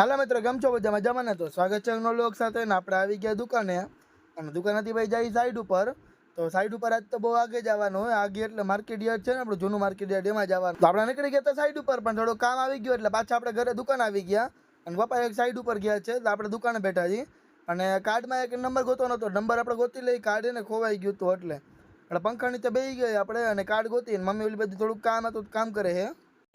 હાલો મિત્રો, કેમ છો? બધા મજામાં ને? તો સ્વાગત છે નો લોક સાથે ને આપણે આવી ગયા દુકાને અને દુકાનેથી ભાઈ જાય સાઈડ ઉપર. તો સાઈડ ઉપર આજ તો બહુ આગે જવાનું હોય. આગે એટલે માર્કેટ યાર્ડ છે ને, આપણું જૂનું માર્કેટ યાર્ડ, એમાં જવાનું. તો આપણે નીકળી ગયા હતા સાઈડ ઉપર, પણ થોડું કામ આવી ગયું એટલે પાછા આપણે ઘરે દુકાન આવી ગયા. અને પપ્પા એક સાઈડ ઉપર ગયા છે તો આપણે દુકાને બેઠા છીએ. અને કાર્ડમાં એક નંબર ગોતો નતો, નંબર આપણે ગોતી લઈ, કાર્ડ એને ખોવાઈ ગયું હતું એટલે પંખા નીચે બેસી ગયા આપણે અને કાર્ડ ગોતી. મમ્મી ઓલી બધી થોડુંક કામ હતું, કામ કરે છે.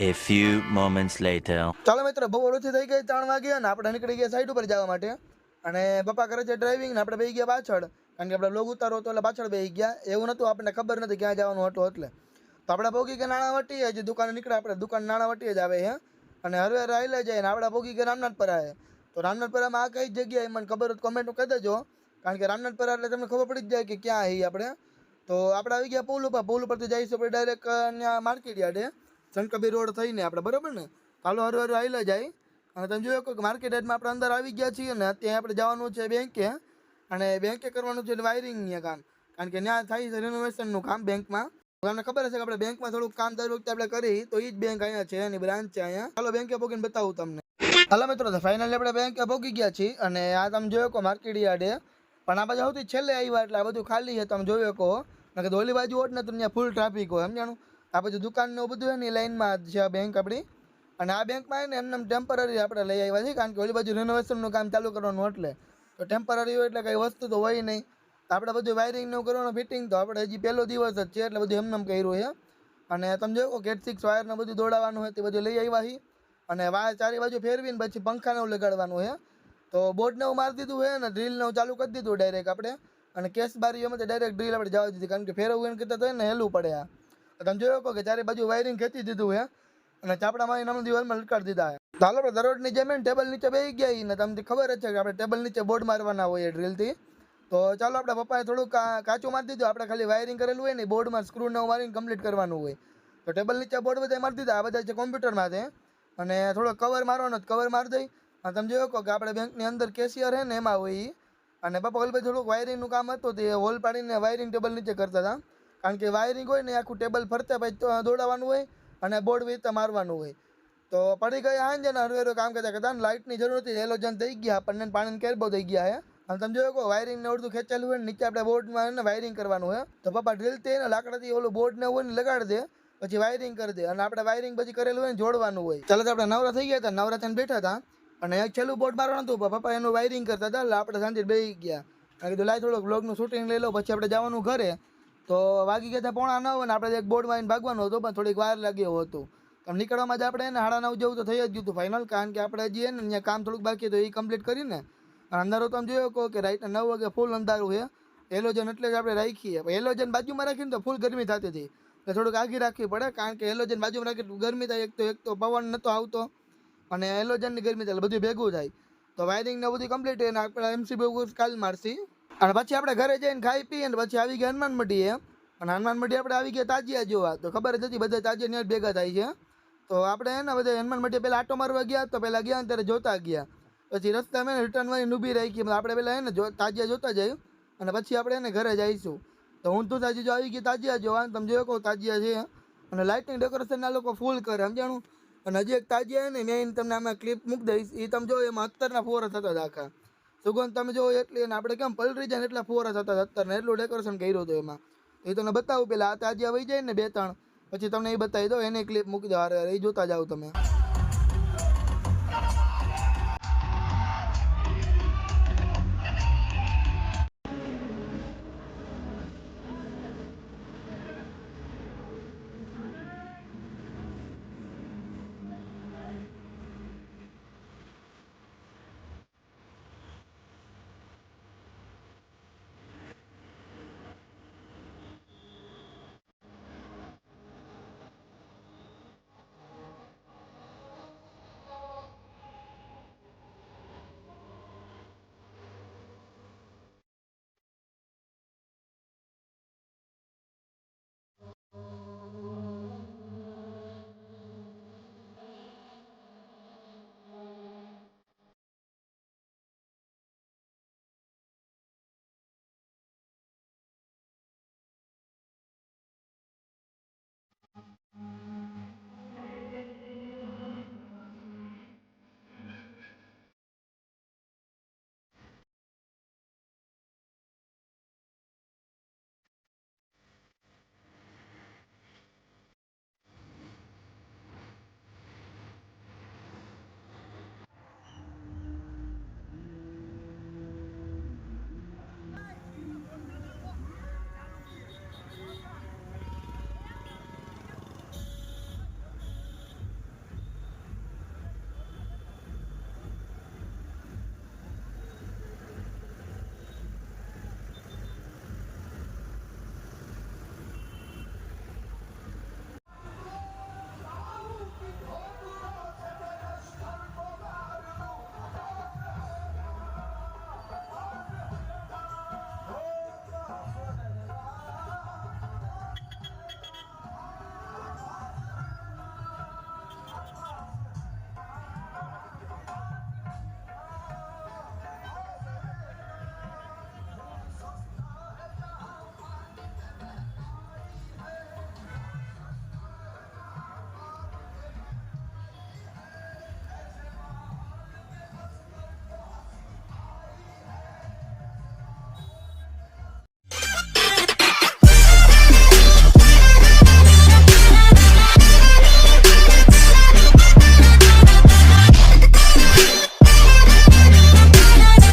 A few moments later. ચાલો મિત્રો, બહુ ઓછી થઈ ગઈ, 3 વાગ્યા ને આપણે નીકળી ગયા સાઈડ ઉપર જવા માટે. અને પપ્પા કરે છે ડ્રાઇવિંગ ને આપણે બેસી ગયા પાછળ, કારણ કે આપણે લોગ ઉતારો તો એટલે પાછળ બેસી ગયા. એવું નહોતું, આપણને ખબર નથી ક્યાં જવાનું હતું એટલે. તો આપણે ભોગી ગયા નાણાવટી, હજી દુકાને નીકળે આપણે દુકાન નાણાવટી જ આવે છે. અને હરવે રાયલે જાય ને આપણે ભોગી ગયા રામનાથપરા. તો રામનાથપરામાં આ કઈ જગ્યાએ મને ખબર હોય કમેન્ટ કહી દેજો, કારણ કે રામનાથપરા એટલે તમને ખબર પડી જ જાય કે ક્યાં આવી આપણે. તો આપણે આવી ગયા પુલ ઉપરથી જઈશું આપણે ડાયરેક્ટ ત્યાં માર્કેટ યાર્ડે, શંકરબી રોડ થઈને આપણે, બરાબર ને? ચાલો હરવે હાઈલા જાય. અને તમે જોયો કે માર્કેટ યાર્ડમાં આપણે અંદર આવી ગયા છીએ ને ત્યાં આપણે જવાનું છે બેંકે. અને બેંકે કરવાનું છે વાયરિંગનું કામ, કારણ કે ત્યાં થાય છે રિનોવેશનનું કામ બેંકમાં. તમને ખબર હશે કે આપણે બેંકમાં થોડુંક કામ દર વખતે આપણે કરી, તો એ જ બેંક અહીંયા છે, એની બ્રાન્ચ છે અહીંયા. ચાલો બેંકે પહોંચીને બતાવું તમને. હાલો મિત્રો, તો ફાઇનલી આપણે બેંકે પહોંચી ગયા છીએ. અને આ તમે જોયો કહો માર્કેટ યાર્ડે, પણ આ બાજુ સૌથી છેલ્લે આવ્યા એટલે આ બધું ખાલી છે. તમે જોયો કહો કે ઓલી બાજુ હોત ને તો ત્યાં ફૂલ ટ્રાફિક હોય, સમજાણું? આ બધું દુકાનનું બધું એની લાઈનમાં છે આ બેંક આપણી. અને આ બેંકમાં એને એમને ટેમ્પરરી આપણે લઈ આવ્યા છીએ, કારણ કે ઓલી બાજુ રિનોવેશનનું કામ ચાલુ કરવાનું એટલે. તો ટેમ્પરરી હોય એટલે કંઈ વસ્તુ તો હોય નહીં. આપણે બધું વાયરિંગનું કરવાનું ફિટિંગ, તો આપણે હજી પહેલો દિવસ જ છે એટલે બધું એમને કર્યું છે. અને તમે જોયો ગેટ 6 વાયરને બધું દોડાવવાનું હોય તે બધું લઈ આવ્યા છીએ. અને વાયર ચારે બાજુ ફેરવીને પછી પંખાને એવું લગાડવાનું છે. તો બોર્ડને એવું મારી દીધું છે ને ડ્રીલને એવું ચાલુ કરી દીધું ડાયરેક્ટ આપણે. અને કેસ બારીઓમાં ડાયરેક્ટ ડ્રીલ આપણે જવા દીધી, કારણ કે ફેરવવું એને કરતાં તો એને હેલું પડે. આ તમે જોયો કહો કે ચારે બાજુ વાયરિંગ ખેંચી દીધું છે અને ચાપડામાં એના દિવાલમાં લટકાડી દીધા છે. તો હાલો આપણે દરરોજની જમીન ટેબલ નીચે બેસી ગયા ને તમને ખબર જ છે કે આપણે ટેબલ નીચે બોર્ડ મારવાના હોય ડ્રીલથી. તો ચાલો આપણે પપ્પાએ થોડુંક કાચું મારી દીધું, આપણે ખાલી વાયરિંગ કરેલું હોય ને બોર્ડમાં સ્ક્રૂને વાયરિંગ કમ્પ્લીટ કરવાનું હોય. તો ટેબલ નીચે બોર્ડ બધા મારી દીધા, આ બધા છે કોમ્પ્યુટરમાં છે. અને થોડો કવર મારવાનો, કવર મારી દઈ. અને તમે જોયો કહો કે આપણે બેંકની અંદર કેશિયર છે ને એમાં હોય. અને પપ્પા ઓલ ભાઈ થોડુંક વાયરિંગનું કામ હતું, તે હોલ પાડીને વાયરિંગ ટેબલ નીચે કરતા હતા, કારણ કે વાયરિંગ હોય ને આખું ટેબલ ફરતે પછી દોડાવવાનું હોય અને બોર્ડ વીતે મારવાનું હોય. તો પડી ગયા હાંજે ને હરવેરો કામ કરતા કરતા લાઇટની જરૂર હતી, હેલોજન થઈ ગયા, આપણને પાણીને કેરબો થઈ ગયા છે. અને તમે જોયો કહો વાયરિંગને અડધું ખેંચેલું હોય ને નીચે આપણે બોર્ડમાં ને વાયરિંગ કરવાનું હોય. તો પપ્પા ડ્રીલથી ને લાકડાથી ઓલું બોર્ડને હોય ને લગાડી દે, પછી વાયરિંગ કરી દે. અને આપણે વાયરિંગ પછી કરેલું હોય ને જોડવાનું હોય. ચાલો તો આપણે નવરા થઈ ગયા હતા, નવરા થઈને બેઠા હતા. અને એક છેલ્લું બોર્ડ મારવાનું હતું, પપ્પા એનું વાયરિંગ કરતા હતા એટલે આપણે શાંતિ બેસી ગયા. અને કીધું લાય થોડુંક બ્લોગનું શૂટિંગ લઈ લો, પછી આપણે જવાનું ઘરે. તો વાગી ગયા હતા 8:45 અને આપણે એક બોર્ડ મારીને ભાગવાનું હતું, પણ થોડીક વાર લાગ્યો હતું. તો નીકળવામાં જ આપણે એને 9:30 જેવું તો થઈ જ ગયું હતું ફાઇનલ, કારણ કે આપણે હજી ને અહીંયા કામ થોડુંક બાકી હતું, એ કમ્પ્લીટ કરીને. અંધારો તમે જોયો કહો કે રાઈટના 9 વાગે ફૂલ અંધારું છે. હેલોજન એટલે જ આપણે રાખીએ, હેલોજન બાજુમાં રાખીને તો ફૂલ ગરમી થતી હતી, એટલે થોડુંક આગી રાખવી પડે, કારણ કે હેલોજન બાજુમાં રાખી ગરમી થાય. એક તો પવન નહોતો આવતો અને હેલોજનની ગરમી થાય, બધું ભેગું થાય. તો વાયરિંગ ને બધું કમ્પ્લીટ અને આપણે MCB કાલ મારશી. અને પછી આપણે ઘરે જઈને ખાઈ પીએ અને પછી આવી ગયા હનુમાન મઢીએ. અને હનુમાન મઢી આપણે આવી ગયા તાજિયા જોવા, તો ખબર જ હતી બધા તાજિયા ભેગા થાય છે. તો આપણે ને બધા હનુમાન મઢી પહેલાં આટો મારવા ગયા, તો પહેલાં ગયા ત્યારે જોતા ગયા. પછી રસ્તામાં રિટર્ન વાળી ઊભી રાખી, આપણે પહેલાં એને તાજિયા જોતા જઈએ અને પછી આપણે એને ઘરે જઈશું. તો હું તો તાજી જો આવી ગઈ તાજિયા જોવા, તમે જોયો કહો તાજિયા છે. અને લાઇટિંગ ડેકોરેશનના લોકો ફૂલ કરે, સમજાણું? અને હજી એક તાજિયા ને મેં તમને આમાં ક્લિપ મૂકી દઈશ, એ તમે જો એમાં 17ના ફોરા થતા હતા આખા. સુગંધ તમે જો એટલી, અને આપણે કેમ પલરી જાય ને એટલા ફોરા થતા હતા 17 ને એટલું ડેકોરેશન કર્યું હતું એમાં. એ તમને બતાવું પહેલાં આ તાજિયા વહી જાય ને 2-3, પછી તમને એ બતાવી દો, એની ક્લિપ મૂકી દો, અરે એ જોતા જાઓ તમે.